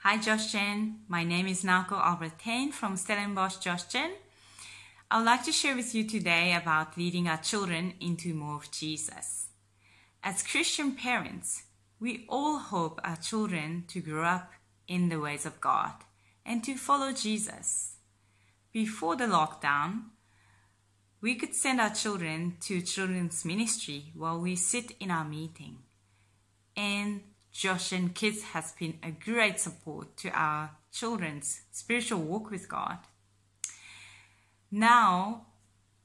Hi Joshchen, my name is Nako Albertijn from Stellenbosch, Joshchen. I would like to share with you today about leading our children into more of Jesus. As Christian parents, we all hope our children to grow up in the ways of God and to follow Jesus. Before the lockdown, we could send our children to children's ministry while we sit in our meeting. And Josh and Kids has been a great support to our children's spiritual walk with God. Now,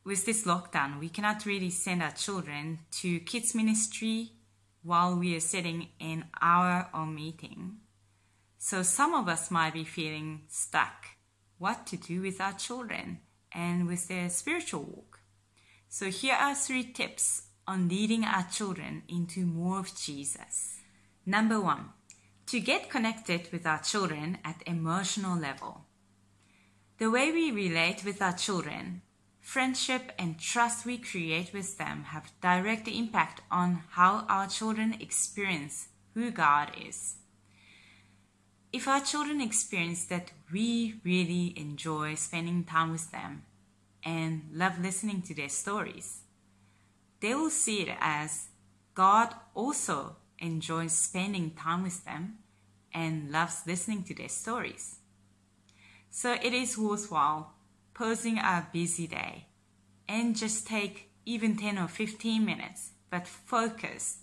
with this lockdown, we cannot really send our children to kids ministry while we are sitting in our own meeting. So some of us might be feeling stuck what to do with our children and with their spiritual walk. So here are 3 tips on leading our children into more of Jesus. Number 1, to get connected with our children at emotional level. The way we relate with our children, friendship and trust we create with them have direct impact on how our children experience who God is. If our children experience that we really enjoy spending time with them and love listening to their stories, they will see it as God also enjoys spending time with them and loves listening to their stories. So it is worthwhile pausing our busy day and just take even 10 or 15 minutes, but focus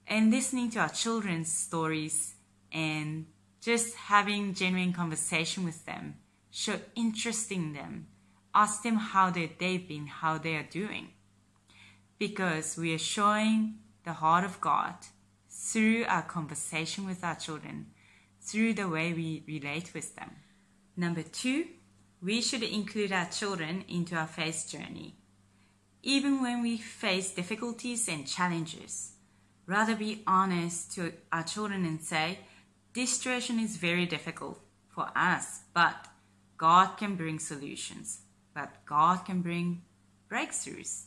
and listening to our children's stories and just having genuine conversation with them, show interest in them, ask them how their day been, how they are doing. Because we are showing the heart of God through our conversation with our children, through the way we relate with them. Number 2, we should include our children into our faith journey. Even when we face difficulties and challenges, rather be honest to our children and say, this situation is very difficult for us, but God can bring solutions, but God can bring breakthroughs.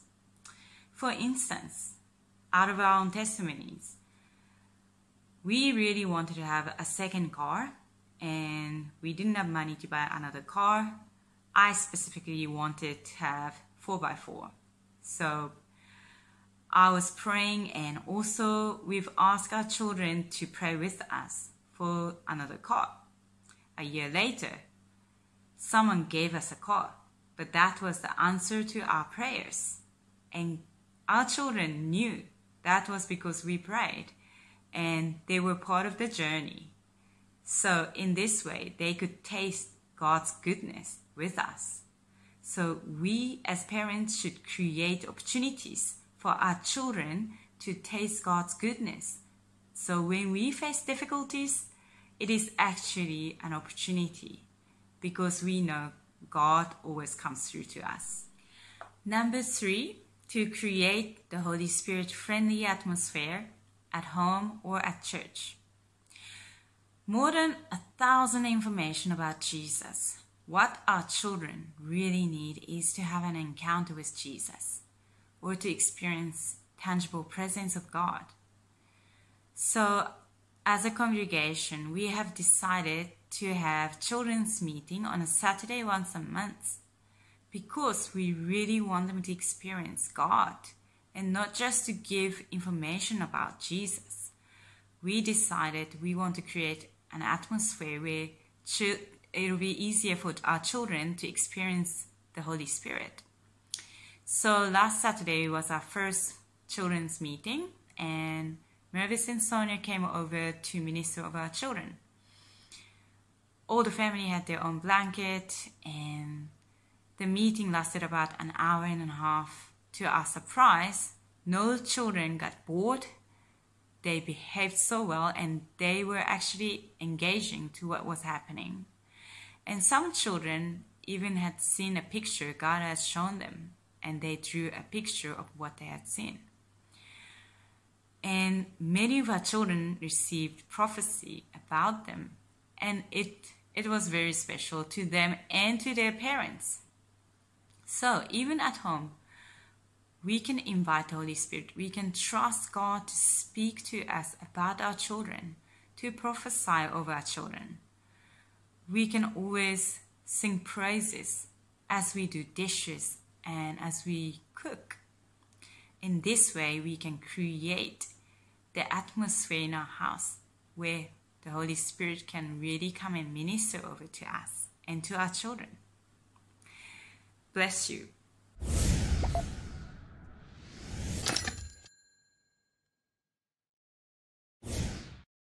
For instance, out of our own testimonies, we really wanted to have a second car and we didn't have money to buy another car. I specifically wanted to have 4x4. So I was praying, and also we've asked our children to pray with us for another car. A year later, someone gave us a car, but that was the answer to our prayers. And our children knew that was because we prayed and they were part of the journey. So in this way, they could taste God's goodness with us. So we as parents should create opportunities for our children to taste God's goodness. So when we face difficulties, it is actually an opportunity because we know God always comes through to us. Number 3, to create the Holy Spirit friendly atmosphere at home or at church. More than 1,000 information about Jesus. What our children really need is to have an encounter with Jesus or to experience tangible presence of God. So as a congregation, we have decided to have children's meeting on a Saturday once a month because we really want them to experience God and not just to give information about Jesus. We decided we want to create an atmosphere where it will be easier for our children to experience the Holy Spirit. So last Saturday was our first children's meeting, and Mervis and Sonia came over to minister over our children. All the family had their own blanket, and the meeting lasted about an hour and a half. To our surprise, no children got bored. They behaved so well, and they were actually engaging to what was happening. And some children even had seen a picture God had shown them, and they drew a picture of what they had seen. And many of our children received prophecy about them, and it was very special to them and to their parents. So even at home, we can invite the Holy Spirit. We can trust God to speak to us about our children, to prophesy over our children. We can always sing praises as we do dishes and as we cook. In this way, we can create the atmosphere in our house where the Holy Spirit can really come and minister over to us and to our children. Bless you.